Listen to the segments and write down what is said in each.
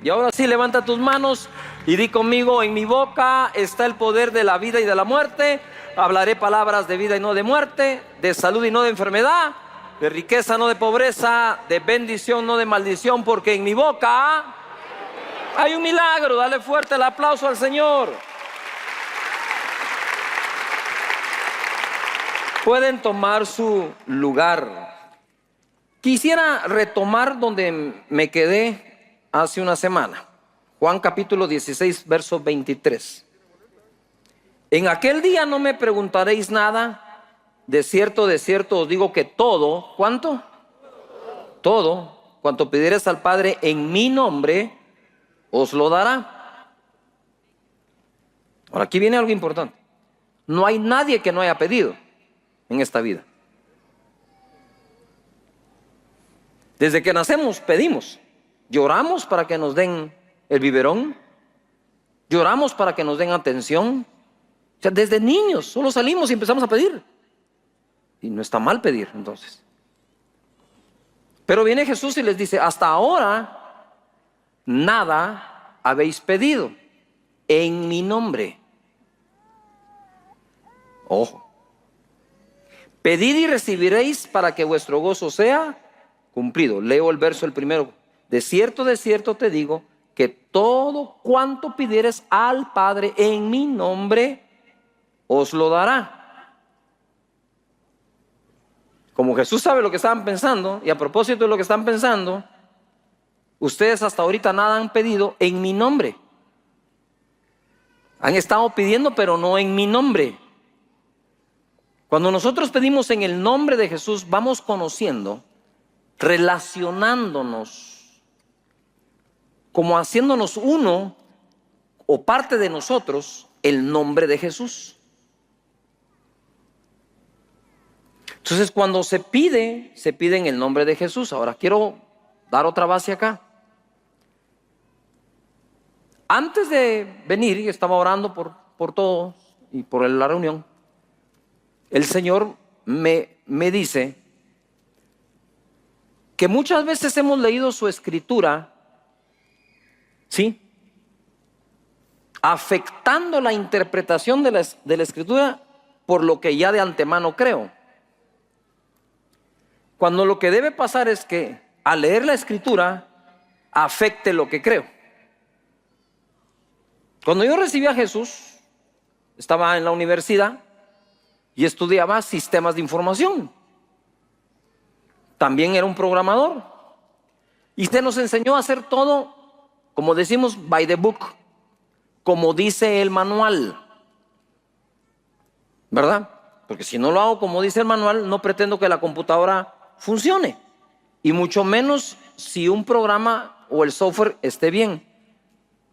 Y ahora sí, levanta tus manos y di conmigo: en mi boca está el poder de la vida y de la muerte. Hablaré palabras de vida y no de muerte, de salud y no de enfermedad, de riqueza no de pobreza, de bendición no de maldición, porque en mi boca hay un milagro. Dale fuerte el aplauso al Señor. Pueden tomar su lugar. Quisiera retomar donde me quedé hace una semana. Juan capítulo 16, verso 23. En aquel día no me preguntaréis nada. De cierto os digo que todo, ¿cuánto? Todo, cuanto pidiereis al Padre en mi nombre, os lo dará. Ahora, aquí viene algo importante. No hay nadie que no haya pedido en esta vida. Desde que nacemos pedimos. Lloramos para que nos den el biberón. Lloramos para que nos den atención. O sea, desde niños solo salimos y empezamos a pedir. Y no está mal pedir, entonces. Pero viene Jesús y les dice: hasta ahora nada habéis pedido en mi nombre. Ojo. Pedid y recibiréis para que vuestro gozo sea cumplido. Leo el verso el primero. De cierto te digo que todo cuanto pidieres al Padre en mi nombre, os lo dará. Como Jesús sabe lo que estaban pensando, y a propósito de lo que están pensando, ustedes hasta ahorita nada han pedido en mi nombre. Han estado pidiendo, pero no en mi nombre. Cuando nosotros pedimos en el nombre de Jesús, vamos conociendo, relacionándonos, como haciéndonos uno o parte de nosotros, el nombre de Jesús. Entonces, cuando se pide en el nombre de Jesús. Ahora quiero dar otra base acá. Antes de venir, y estaba orando por todos y por la reunión, el Señor me dice que muchas veces hemos leído su escritura, ¿sí?, afectando la interpretación de la escritura por lo que ya de antemano creo. Cuando lo que debe pasar es que al leer la escritura afecte lo que creo. Cuando yo recibí a Jesús, estaba en la universidad y estudiaba sistemas de información. También era un programador. Y se nos enseñó a hacer todo, como decimos, by the book, como dice el manual. ¿Verdad? Porque si no lo hago como dice el manual, no pretendo que la computadora funcione. Y mucho menos si un programa o el software esté bien.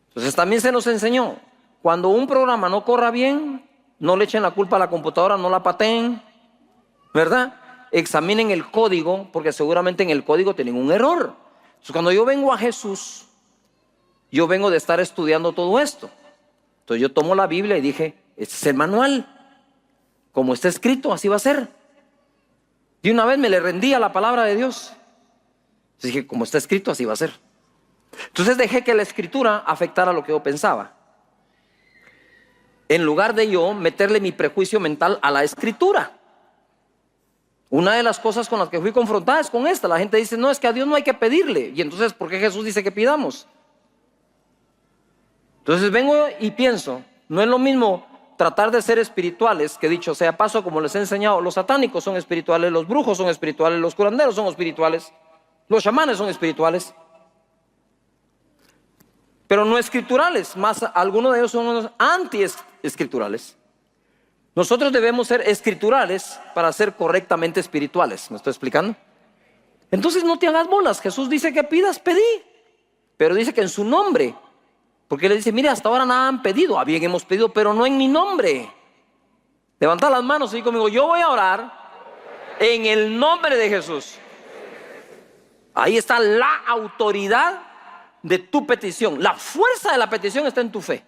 Entonces también se nos enseñó, cuando un programa no corra bien, no le echen la culpa a la computadora, no la pateen, ¿verdad? Examinen el código, porque seguramente en el código tienen un error. Entonces, cuando yo vengo a Jesús, yo vengo de estar estudiando todo esto. Entonces yo tomo la Biblia y dije: este es el manual, como está escrito, así va a ser. Y una vez me le rendí a la palabra de Dios. Entonces dije: como está escrito, así va a ser. Entonces dejé que la escritura afectara lo que yo pensaba, en lugar de yo meterle mi prejuicio mental a la escritura. Una de las cosas con las que fui confrontada es con esta. La gente dice: no, es que a Dios no hay que pedirle. Y entonces, ¿por qué Jesús dice que pidamos? Entonces vengo y pienso, no es lo mismo tratar de ser espirituales, que dicho sea paso, como les he enseñado, los satánicos son espirituales, los brujos son espirituales, los curanderos son espirituales, los chamanes son espirituales, pero no escriturales. Más algunos de ellos son anti-escriturales. Nosotros debemos ser escriturales para ser correctamente espirituales. ¿Me estoy explicando? Entonces no te hagas bolas. Jesús dice que pidas, pedí, pero dice que en su nombre. Porque le dice: mire, hasta ahora nada han pedido. Bien, hemos pedido, pero no en mi nombre. Levanta las manos y di conmigo: yo voy a orar en el nombre de Jesús. Ahí está la autoridad de tu petición. La fuerza de la petición está en tu fe,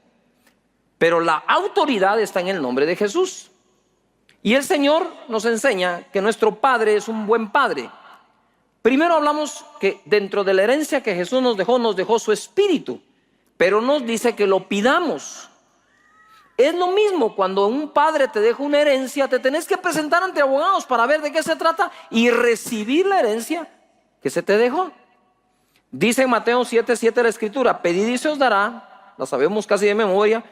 pero la autoridad está en el nombre de Jesús. Y el Señor nos enseña que nuestro Padre es un buen Padre, Primero hablamos que dentro de la herencia que Jesús nos dejó su espíritu, pero nos dice que lo pidamos. Es lo mismo cuando un padre te deja una herencia, te tenés que presentar ante abogados para ver de qué se trata y recibir la herencia que se te dejó. Dice en Mateo 7:7 la escritura: pedid y se os dará, la sabemos casi de memoria.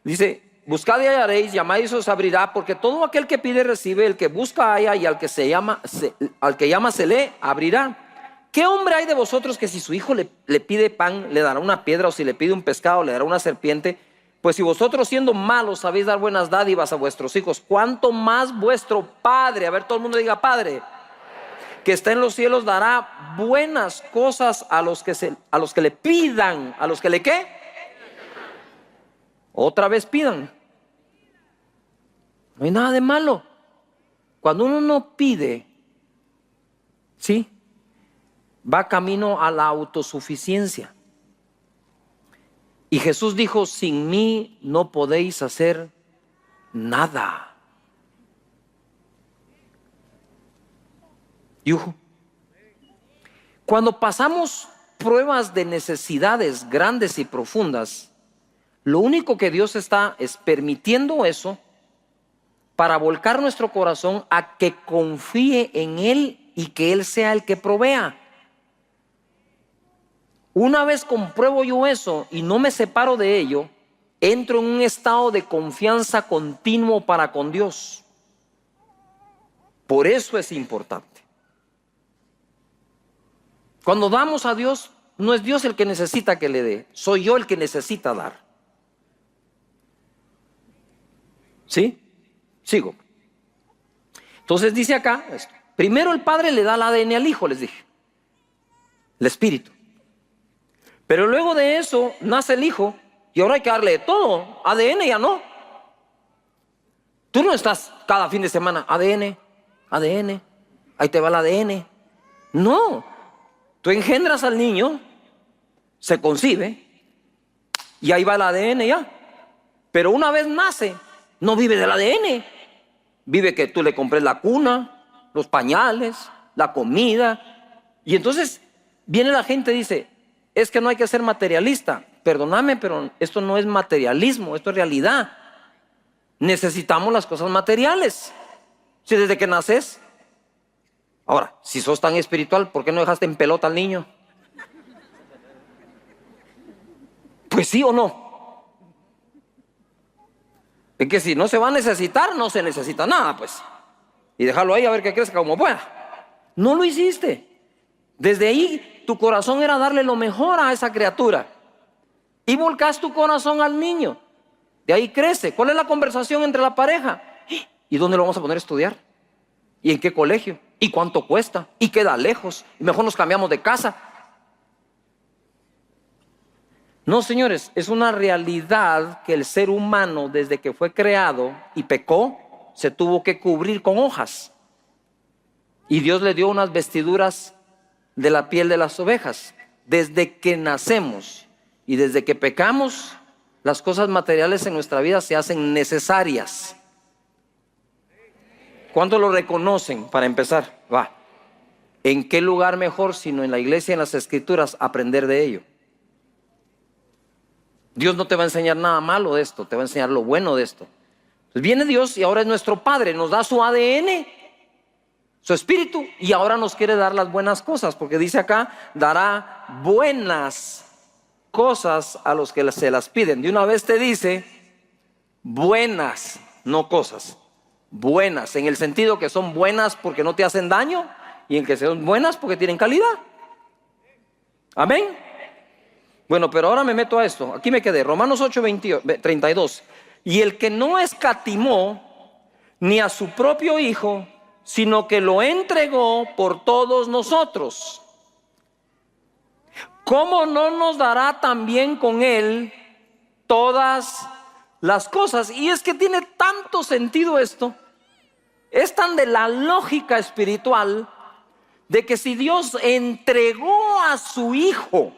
Dice: buscad y hallaréis, llamad y se os abrirá, porque todo aquel que pide recibe, el que busca halla, y al que llama se le abrirá. ¿Qué hombre hay de vosotros que si su hijo le pide pan, le dará una piedra, o si le pide un pescado, le dará una serpiente? Pues si vosotros, siendo malos, sabéis dar buenas dádivas a vuestros hijos, ¿cuánto más vuestro Padre, a ver, todo el mundo diga Padre, que está en los cielos, dará buenas cosas a los que le pidan? ¿A los que le qué? Otra vez pidan. No hay nada de malo. Cuando uno no pide, ¿sí?, va camino a la autosuficiencia. Y Jesús dijo: sin mí no podéis hacer nada. Yuhu. Cuando pasamos pruebas de necesidades grandes y profundas, lo único que Dios está es permitiendo eso para volcar nuestro corazón a que confíe en Él y que Él sea el que provea. Una vez compruebo yo eso y no me separo de ello, entro en un estado de confianza continuo para con Dios. Por eso es importante. Cuando damos a Dios, no es Dios el que necesita que le dé, soy yo el que necesita dar. ¿Sí? Sigo. Entonces dice acá esto: primero el Padre le da el ADN al Hijo, les dije, el Espíritu. Pero luego de eso nace el Hijo y ahora hay que darle de todo. ADN ya no. Tú no estás cada fin de semana ADN, ahí te va el ADN. No, tú engendras al niño, se concibe y ahí va el ADN ya. Pero una vez nace, no vive del ADN, vive que tú le compres la cuna, los pañales, la comida. Y entonces viene la gente y dice: es que no hay que ser materialista. Perdóname, pero esto no es materialismo, esto es realidad. Necesitamos las cosas materiales. Si desde que naces. Ahora, si sos tan espiritual, ¿por qué no dejaste en pelota al niño? Pues sí o no. Es que si no se va a necesitar, no se necesita nada, pues. Y déjalo ahí a ver que crezca como pueda. No lo hiciste. Desde ahí tu corazón era darle lo mejor a esa criatura. Y volcás tu corazón al niño. De ahí crece. ¿Cuál es la conversación entre la pareja? ¿Y dónde lo vamos a poner a estudiar? ¿Y en qué colegio? ¿Y cuánto cuesta? ¿Y queda lejos? ¿Y mejor nos cambiamos de casa? No, señores, es una realidad que el ser humano, desde que fue creado y pecó, se tuvo que cubrir con hojas. Y Dios le dio unas vestiduras de la piel de las ovejas. Desde que nacemos y desde que pecamos, las cosas materiales en nuestra vida se hacen necesarias. ¿Cuántos lo reconocen? Para empezar, va. ¿En qué lugar mejor sino en la iglesia y en las escrituras aprender de ello? Dios no te va a enseñar nada malo de esto, te va a enseñar lo bueno de esto. Entonces viene Dios y ahora es nuestro Padre, nos da su ADN, su espíritu, y ahora nos quiere dar las buenas cosas, porque dice acá: dará buenas cosas a los que se las piden. De una vez te dice buenas, no cosas. Buenas, en el sentido que son buenas porque no te hacen daño, y en que son buenas porque tienen calidad. Amén. Bueno, pero ahora me meto a esto. Aquí me quedé. Romanos 8:32. Y el que no escatimó ni a su propio Hijo, sino que lo entregó por todos nosotros, ¿cómo no nos dará también con Él todas las cosas? Y es que tiene tanto sentido esto. Es tan de la lógica espiritual de que si Dios entregó a su Hijo,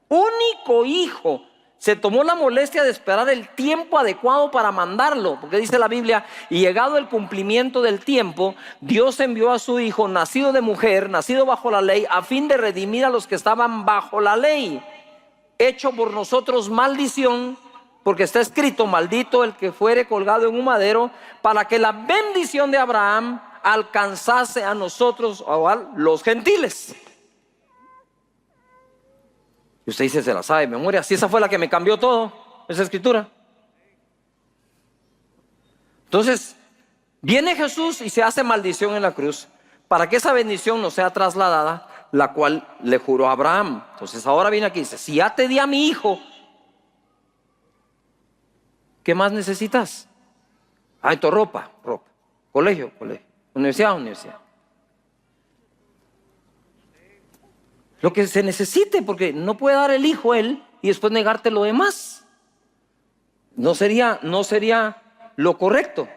único Hijo, se tomó la molestia de esperar el tiempo adecuado para mandarlo, porque dice la Biblia, y llegado el cumplimiento del tiempo, Dios envió a su Hijo, nacido de mujer, nacido bajo la ley, a fin de redimir a los que estaban bajo la ley, hecho por nosotros maldición, porque está escrito, maldito el que fuere colgado en un madero, para que la bendición de Abraham alcanzase a nosotros, o a los gentiles. Y usted dice, se la sabe de memoria. Si esa fue la que me cambió todo, esa escritura. Entonces, viene Jesús y se hace maldición en la cruz, para que esa bendición no sea trasladada, la cual le juró a Abraham. Entonces ahora viene aquí y dice, si ya te di a mi hijo, ¿qué más necesitas? Hay tu ropa, colegio, universidad. Lo que se necesite, porque no puede dar el hijo él y después negarte lo demás. No sería lo correcto.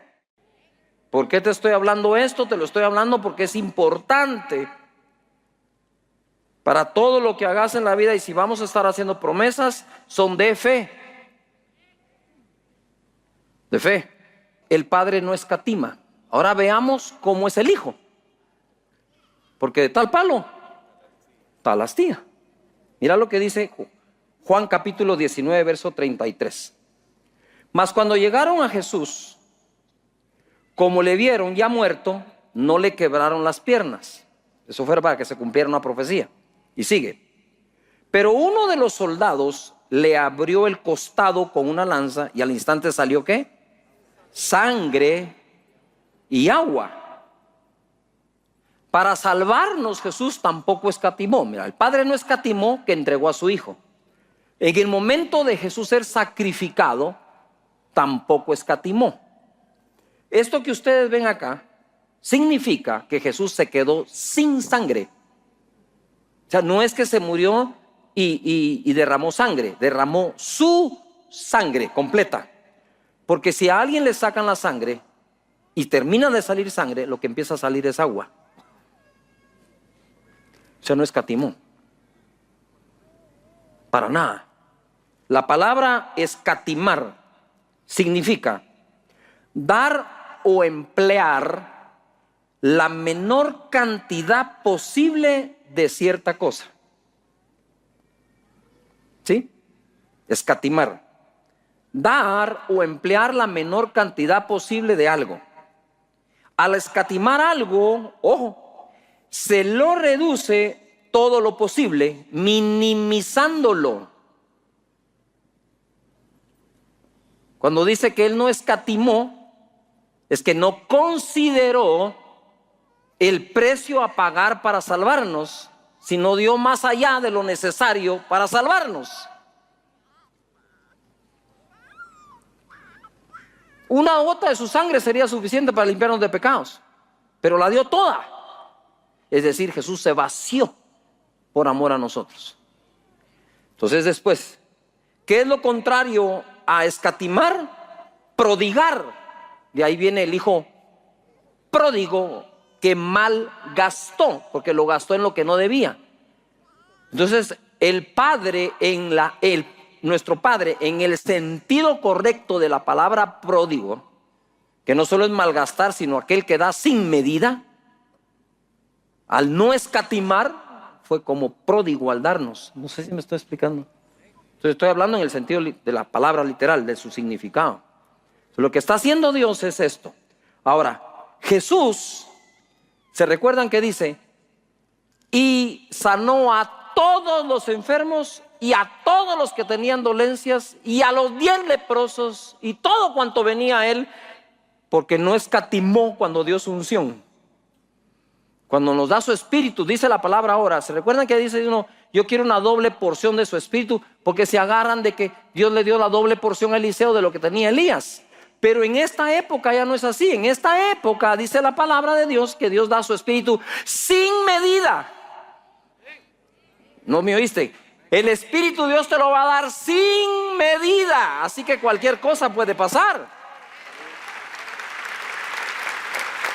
¿Por qué te estoy hablando esto? Te lo estoy hablando porque es importante para todo lo que hagas en la vida, y si vamos a estar haciendo promesas, son de fe. De fe. El Padre no escatima. Ahora veamos cómo es el Hijo. Porque de tal palo, tal astilla. Mira lo que dice Juan capítulo 19, verso 33. Mas cuando llegaron a Jesús, como le vieron ya muerto, no le quebraron las piernas. Eso fue para que se cumpliera una profecía. Y sigue. Pero uno de los soldados le abrió el costado con una lanza, y al instante salió ¿qué? Sangre y agua. Para salvarnos, Jesús tampoco escatimó. Mira, el Padre no escatimó, que entregó a su Hijo. En el momento de Jesús ser sacrificado, tampoco escatimó. Esto que ustedes ven acá significa que Jesús se quedó sin sangre. O sea, no es que se murió y derramó sangre, derramó su sangre completa. Porque si a alguien le sacan la sangre y termina de salir sangre, lo que empieza a salir es agua. O sea, no escatimó. Para nada. La palabra escatimar significa dar o emplear la menor cantidad posible de cierta cosa. ¿Sí? Escatimar. Dar o emplear la menor cantidad posible de algo. Al escatimar algo, ojo, se lo reduce todo lo posible, minimizándolo. Cuando dice que él no escatimó, es que no consideró el precio a pagar para salvarnos, sino dio más allá de lo necesario para salvarnos. Una gota de su sangre sería suficiente para limpiarnos de pecados, pero la dio toda. Es decir, Jesús se vació por amor a nosotros. Entonces después, ¿qué es lo contrario a escatimar? Prodigar. De ahí viene el hijo pródigo, que mal gastó, porque lo gastó en lo que no debía. Entonces el Padre, nuestro Padre, en el sentido correcto de la palabra pródigo, que no solo es malgastar, sino aquel que da sin medida, al no escatimar, fue como pródigo al darnos. No sé si me estoy explicando. Entonces estoy hablando en el sentido de la palabra literal, de su significado. Lo que está haciendo Dios es esto. Ahora, Jesús, ¿se recuerdan que dice? Y sanó a todos los enfermos y a todos los que tenían dolencias y a los 10 leprosos y todo cuanto venía a él, porque no escatimó cuando dio su unción. Cuando nos da su espíritu, dice la palabra ahora. ¿Se recuerdan que dice uno, yo quiero una doble porción de su espíritu? Porque se agarran de que Dios le dio la doble porción a Eliseo de lo que tenía Elías. Pero en esta época ya no es así. En esta época dice la palabra de Dios que Dios da su espíritu sin medida. ¿No me oíste? El Espíritu Dios te lo va a dar sin medida. Así que cualquier cosa puede pasar.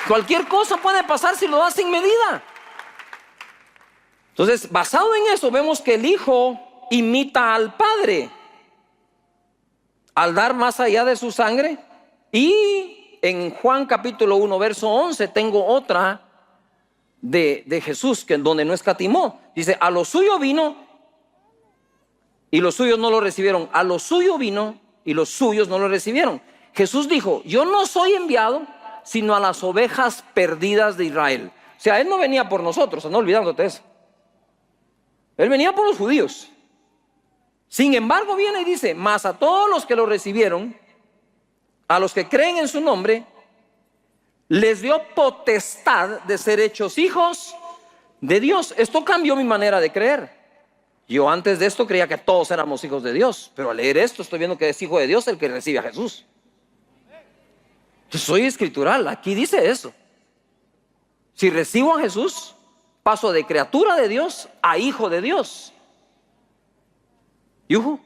Cualquier cosa puede pasar si lo das sin medida. Entonces, basado en eso, vemos que el Hijo imita al Padre. al dar más allá de su sangre. Y en Juan capítulo 1 verso 11 tengo otra de Jesús, que donde no escatimó. Dice: a lo suyo vino y los suyos no lo recibieron. A lo suyo vino y los suyos no lo recibieron. Jesús dijo: yo no soy enviado sino a las ovejas perdidas de Israel. O sea, Él no venía por nosotros, no olvidándote eso. Él venía por los judíos. Sin embargo, viene y dice: mas a todos los que lo recibieron, a los que creen en su nombre, les dio potestad de ser hechos hijos de Dios. Esto cambió mi manera de creer. Yo antes de esto creía que todos éramos hijos de Dios, pero al leer esto estoy viendo que es hijo de Dios el que recibe a Jesús. Yo soy escritural, aquí dice eso. Si recibo a Jesús, paso de criatura de Dios a hijo de Dios. ¿Yuhu?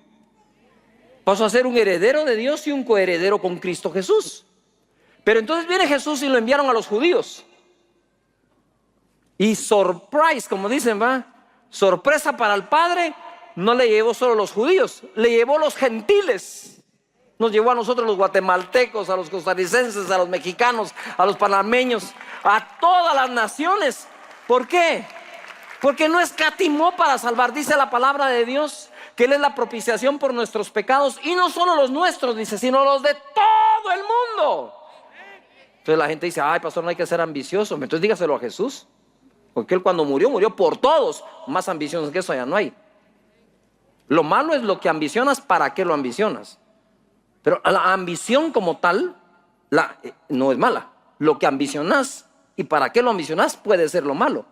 Paso a ser un heredero de Dios y un coheredero con Cristo Jesús. Pero entonces viene Jesús y lo enviaron a los judíos. Y surprise, como dicen, ¿va? Sorpresa para el Padre, no le llevó solo a los judíos, le llevó a los gentiles. Nos llevó a nosotros los guatemaltecos, a los costarricenses, a los mexicanos, a los panameños, a todas las naciones. ¿Por qué? Porque no escatimó para salvar. Dice la palabra de Dios que Él es la propiciación por nuestros pecados, y no solo los nuestros, dice, sino los de todo el mundo. Entonces la gente dice: ay, pastor, no hay que ser ambicioso. Entonces dígaselo a Jesús, porque Él cuando murió, murió por todos. Más ambiciones que eso ya no hay. Lo malo es lo que ambicionas, ¿para qué lo ambicionas? Pero la ambición como tal no es mala. Lo que ambicionas y para qué lo ambicionas puede ser lo malo.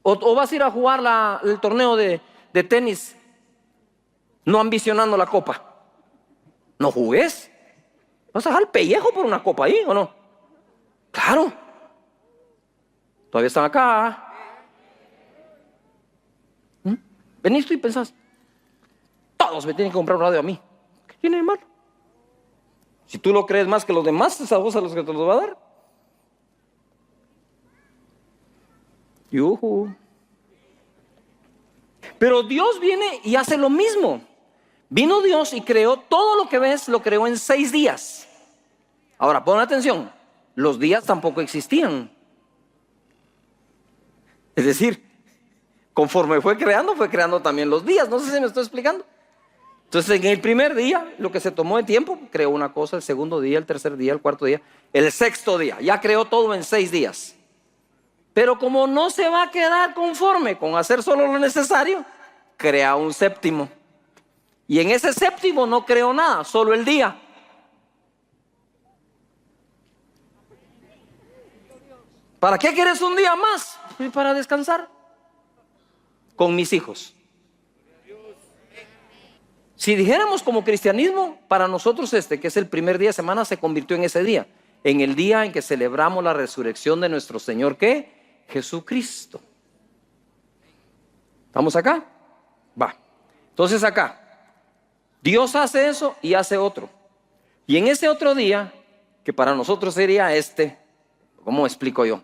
O vas a ir a jugar el torneo de tenis no ambicionando la copa. No jugues. ¿Vas a dejar el pellejo por una copa ahí o no? Claro. Todavía están acá. Venís tú y pensás: todos me tienen que comprar un radio a mí. ¿Qué tiene de malo? Si tú lo crees más que los demás, es a vos a los que te los va a dar. ¡Yujú! Pero Dios viene y hace lo mismo. Vino Dios y creó todo lo que ves, lo creó en 6 días. Ahora, pon atención, los días tampoco existían. Es decir, conforme fue creando también los días. No sé si me estoy explicando. Entonces, en el primer día, lo que se tomó de tiempo, creó una cosa. El segundo día, el tercer día, el cuarto día, el sexto día, ya creó todo en 6 días. Pero como no se va a quedar conforme con hacer solo lo necesario, crea un séptimo. Y en ese séptimo no creó nada, solo el día. ¿Para qué quieres un día más? Para descansar con mis hijos. Si dijéramos como cristianismo, para nosotros que es el primer día de semana, se convirtió en ese día, en el día en que celebramos la resurrección de nuestro Señor, ¿qué? Jesucristo. ¿Estamos acá? Va. Entonces acá, Dios hace eso y hace otro. Y en ese otro día, que para nosotros sería ¿cómo explico yo?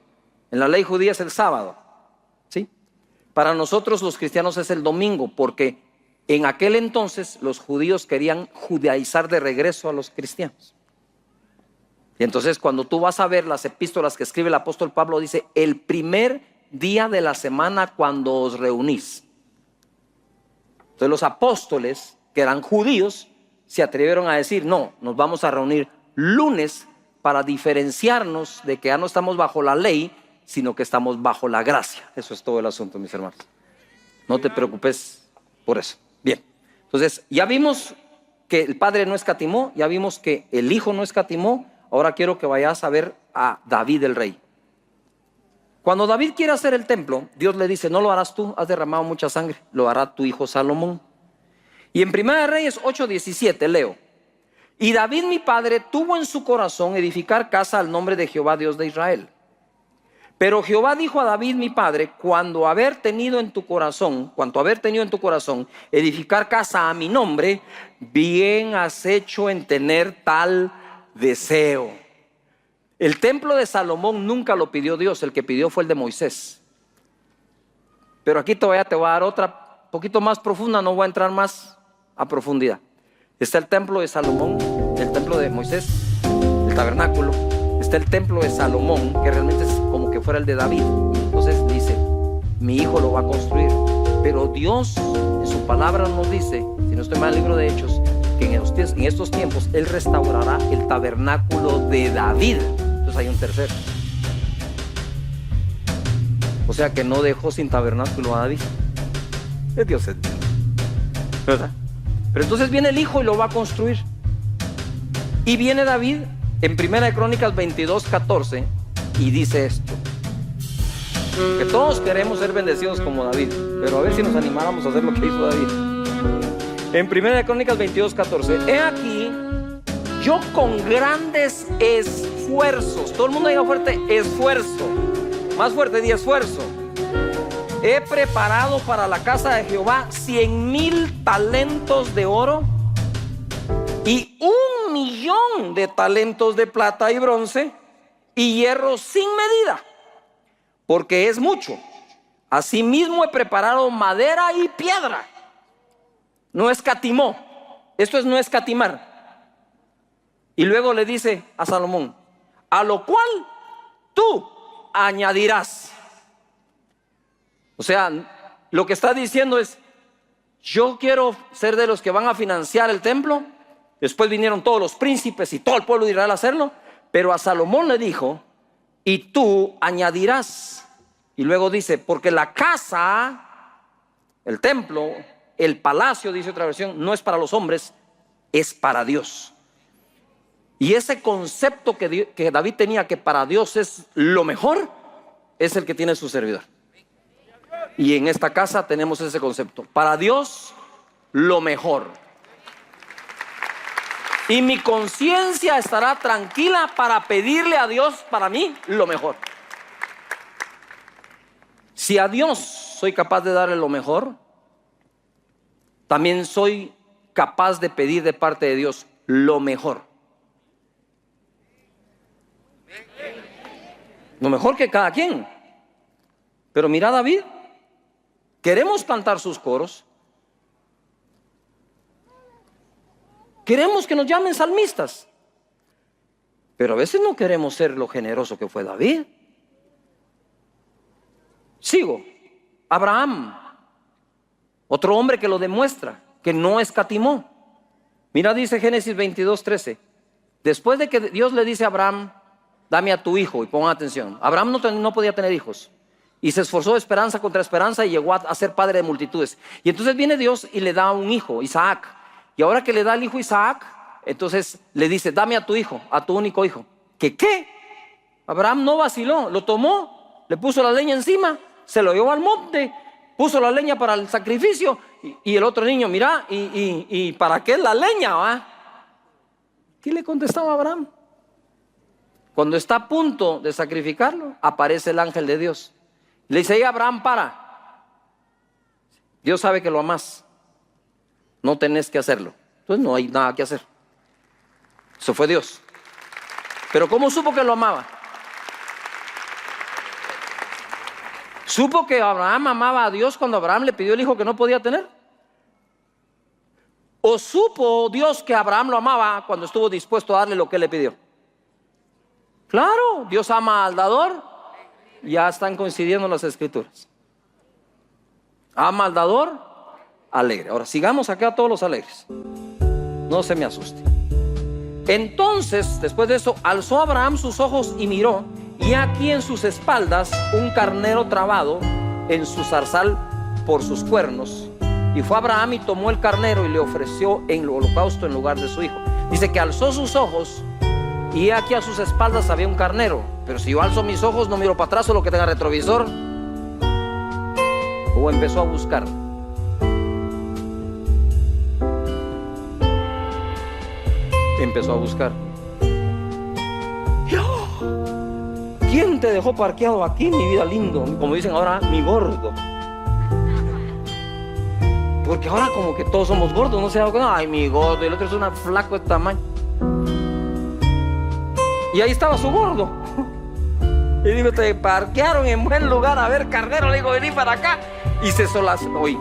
En la ley judía es el sábado, ¿sí? Para nosotros los cristianos es el domingo, porque en aquel entonces los judíos querían judaizar de regreso a los cristianos. Y entonces cuando tú vas a ver las epístolas que escribe el apóstol Pablo, dice: el primer día de la semana cuando os reunís. Entonces los apóstoles, que eran judíos, se atrevieron a decir: no, nos vamos a reunir lunes para diferenciarnos de que ya no estamos bajo la ley, sino que estamos bajo la gracia. Eso es todo el asunto, mis hermanos. No te preocupes por eso. Bien, entonces ya vimos que el Padre no escatimó, ya vimos que el Hijo no escatimó. Ahora quiero que vayas a ver a David el rey. Cuando David quiere hacer el templo, Dios le dice: no lo harás tú, has derramado mucha sangre, lo hará tu hijo Salomón. Y en 1 Reyes 8:17 leo: y David mi padre tuvo en su corazón edificar casa al nombre de Jehová Dios de Israel. Pero Jehová dijo a David mi padre: cuanto haber tenido en tu corazón edificar casa a mi nombre, bien has hecho en tener tal deseo. El templo de Salomón nunca lo pidió Dios, el que pidió fue el de Moisés. Pero aquí todavía te voy a dar otra poquito más profunda, no voy a entrar más a profundidad. Está el templo de Salomón, el templo de Moisés, el tabernáculo. Está el templo de Salomón, que realmente es como que fuera el de David. Entonces dice, mi hijo lo va a construir. Pero Dios en su palabra nos dice, si no estoy mal en el libro de Hechos, que en estos tiempos Él restaurará el tabernáculo de David. Entonces hay un tercero. O sea que no dejó sin tabernáculo a David. Dios es Dios, ¿verdad? Pero entonces viene el hijo y lo va a construir. Y viene David en 1 Crónicas 22:14 y dice esto: que todos queremos ser bendecidos como David, pero a ver si nos animáramos a hacer lo que hizo David. En 1 Crónicas 22:14, he aquí, yo con grandes esfuerzos, todo el mundo diga fuerte, esfuerzo, más fuerte, di esfuerzo, he preparado para la casa de Jehová 100,000 talentos de oro y 1,000,000 de talentos de plata y bronce y hierro sin medida, porque es mucho. Asimismo he preparado madera y piedra. No escatimó. Esto es no escatimar. Y luego le dice a Salomón, a lo cual tú añadirás. O sea, lo que está diciendo es, yo quiero ser de los que van a financiar el templo. Después vinieron todos los príncipes y todo el pueblo de Israel a hacerlo, pero a Salomón le dijo, y tú añadirás. Y luego dice, porque la casa, el templo, el palacio, dice otra versión, no es para los hombres, es para Dios. Y ese concepto que David tenía, que para Dios es lo mejor, es el que tiene su servidor. Y en esta casa tenemos ese concepto, para Dios lo mejor. Y mi conciencia estará tranquila para pedirle a Dios para mí lo mejor. Si a Dios soy capaz de darle lo mejor, también soy capaz de pedir de parte de Dios lo mejor. Lo mejor que cada quien. Pero mira David, queremos cantar sus coros, queremos que nos llamen salmistas, pero a veces no queremos ser lo generoso que fue David. Sigo. Abraham, otro hombre que lo demuestra, que no escatimó. Mira, dice Génesis 22:13. Después de que Dios le dice a Abraham, dame a tu hijo, y pongan atención, Abraham no podía tener hijos, y se esforzó de esperanza contra esperanza y llegó a ser padre de multitudes. Y entonces viene Dios y le da un hijo, Isaac. Y ahora que le da el hijo Isaac, entonces le dice, dame a tu hijo, a tu único hijo. ¿Qué? Abraham no vaciló, lo tomó, le puso la leña encima, se lo llevó al monte, puso la leña para el sacrificio. Y el otro niño, mira, ¿y para qué la leña? ¿Va? ¿Qué le contestaba Abraham? Cuando está a punto de sacrificarlo, aparece el ángel de Dios. Le dice, Abraham, para. Dios sabe que lo amas. No tenés que hacerlo. Entonces no hay nada que hacer. Eso fue Dios. Pero ¿cómo supo que lo amaba? ¿Supo que Abraham amaba a Dios cuando Abraham le pidió el hijo que no podía tener? ¿O supo Dios que Abraham lo amaba cuando estuvo dispuesto a darle lo que le pidió? Claro, Dios ama al dador. Ya están coincidiendo las escrituras. Ama al dador, alegre. Ahora sigamos acá todos los alegres. No se me asuste. Entonces, después de eso, alzó Abraham sus ojos y miró, y aquí en sus espaldas un carnero trabado en su zarzal por sus cuernos. Y fue Abraham y tomó el carnero y le ofreció en holocausto en lugar de su hijo. Dice que alzó sus ojos y aquí a sus espaldas había un carnero. Pero si yo alzo mis ojos, no miro para atrás o lo que tenga retrovisor. O empezó a buscar. Empezó a buscar. ¿Quién te dejó parqueado aquí, mi vida lindo? Como dicen ahora, mi gordo. Porque ahora como que todos somos gordos, no sé, ay, mi gordo, y el otro es una flaco de tamaño. Y ahí estaba su gordo. Y digo, te parquearon en buen lugar, a ver, carnero, le digo, vení para acá. Y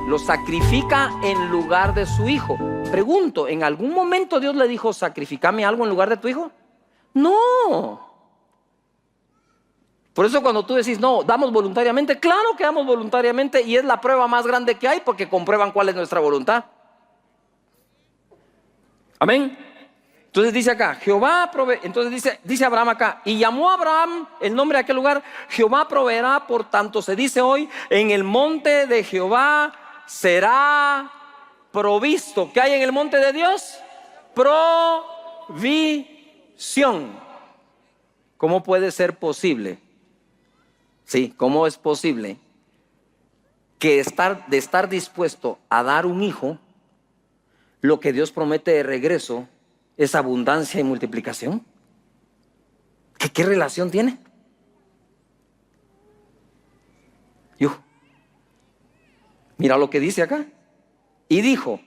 lo sacrifica en lugar de su hijo. Pregunto, ¿en algún momento Dios le dijo, sacrificame algo en lugar de tu hijo? No. Por eso cuando tú decís, no, damos voluntariamente, claro que damos voluntariamente, y es la prueba más grande que hay, porque comprueban cuál es nuestra voluntad. Amén. Entonces dice acá, Jehová provee. Entonces dice Abraham acá, y llamó a Abraham el nombre de aquel lugar, Jehová proveerá. Por tanto se dice hoy, en el monte de Jehová será provisto. ¿Qué hay en el monte de Dios? Provisión. ¿Cómo puede ser posible? Sí, ¿cómo es posible que de estar dispuesto a dar un hijo, lo que Dios promete de regreso es abundancia y multiplicación? ¿Qué relación tiene? Mira lo que dice acá. Y dijo,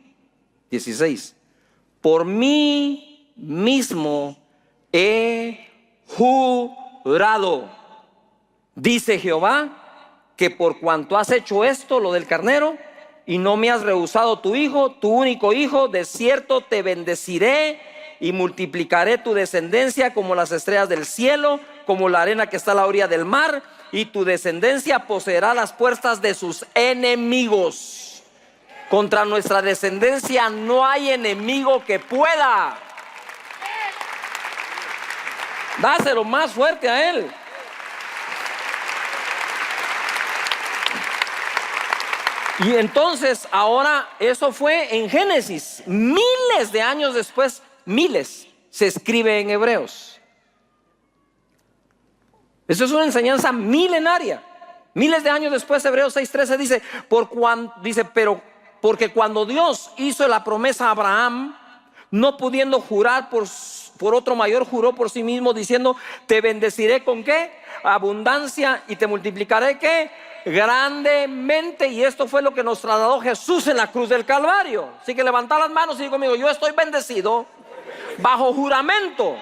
16, por mí mismo he jurado, dice Jehová, que por cuanto has hecho esto, lo del carnero, y no me has rehusado tu hijo, tu único hijo, de cierto te bendeciré y multiplicaré tu descendencia como las estrellas del cielo, como la arena que está a la orilla del mar, y tu descendencia poseerá las puertas de sus enemigos. Contra nuestra descendencia no hay enemigo que pueda. Dáselo más fuerte a él. Y entonces ahora eso fue en Génesis. Miles de años después, miles, se escribe en Hebreos. Eso es una enseñanza milenaria. Miles de años después, Hebreos 6:13 dice, porque cuando Dios hizo la promesa a Abraham, no pudiendo jurar por otro mayor, juró por sí mismo, diciendo, te bendeciré con ¿qué? Abundancia, y te multiplicaré ¿qué? Grandemente. Y esto fue lo que nos trasladó Jesús en la cruz del Calvario. Así que levanta las manos y digo conmigo, yo estoy bendecido bajo juramento.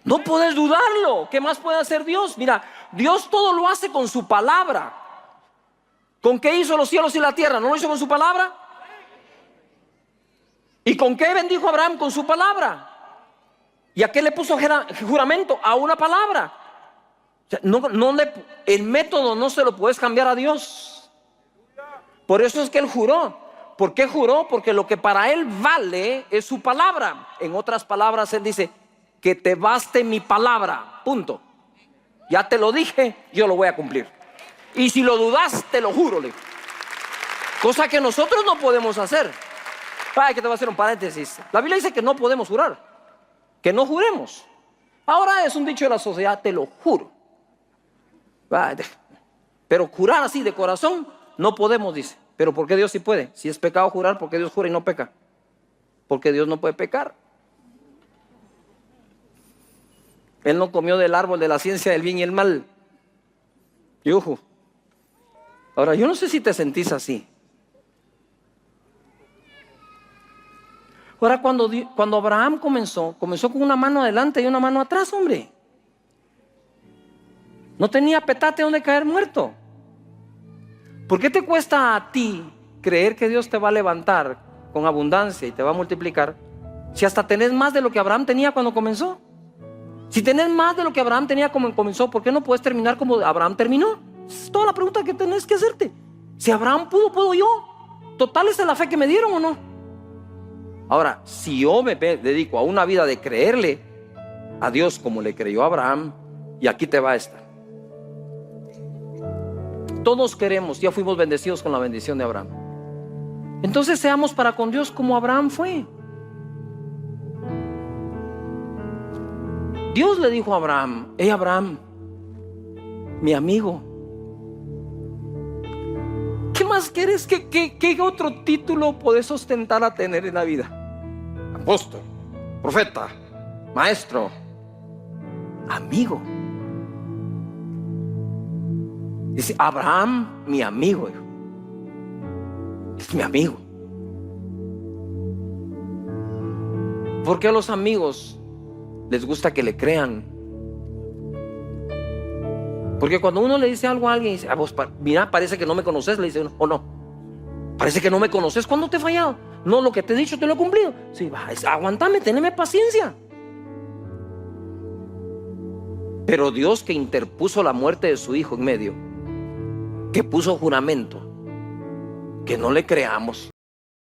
No puedes dudarlo. ¿Qué más puede hacer Dios? Mira, Dios todo lo hace con su palabra. ¿Con qué hizo los cielos y la tierra? ¿No lo hizo con su palabra? ¿Y con qué bendijo a Abraham? Con su palabra. ¿Y a qué le puso juramento? A una palabra. O sea, el método no se lo puedes cambiar a Dios. Por eso es que él juró. ¿Por qué juró? Porque lo que para él vale es su palabra. En otras palabras, él dice, que te baste mi palabra, punto. Ya te lo dije, yo lo voy a cumplir. Y si lo dudas, te lo juro. Cosa que nosotros no podemos hacer. Ay, que te voy a hacer un paréntesis. La Biblia dice que no podemos jurar, que no juremos. Ahora es un dicho de la sociedad, te lo juro. Pero jurar así de corazón no podemos, dice. Pero ¿por qué Dios sí puede? Si es pecado jurar, ¿por qué Dios jura y no peca? Porque Dios no puede pecar. Él no comió del árbol de la ciencia del bien y el mal. Yujú. Ahora, yo no sé si te sentís así. Ahora, cuando Abraham comenzó con una mano adelante y una mano atrás, hombre. No tenía petate donde caer muerto. ¿Por qué te cuesta a ti creer que Dios te va a levantar con abundancia y te va a multiplicar, si hasta tenés más de lo que Abraham tenía cuando comenzó? Si tenés más de lo que Abraham tenía cuando comenzó, ¿por qué no puedes terminar como Abraham terminó? Es toda la pregunta que tenés que hacerte. Si Abraham pudo, ¿puedo yo? Total, ¿esa es la fe que me dieron o no? Ahora, si yo me dedico a una vida de creerle a Dios como le creyó a Abraham, y aquí te va esta. Todos queremos, ya fuimos bendecidos con la bendición de Abraham. Entonces seamos para con Dios como Abraham fue. Dios le dijo a Abraham, hey Abraham, mi amigo, ¿qué más quieres? ¿Qué otro título podés ostentar a tener en la vida? Apóstol, profeta, maestro, amigo. Dice, Abraham, mi amigo. Es mi amigo. ¿Por qué a los amigos les gusta que le crean? Porque cuando uno le dice algo a alguien, dice, vos, mira, parece que no me conoces, le dice uno, o no. Parece que no me conoces. ¿Cuándo te he fallado? No, lo que te he dicho te lo he cumplido. Sí, aguantame, teneme paciencia. Pero Dios, que interpuso la muerte de su hijo en medio, que puso juramento, que no le creamos.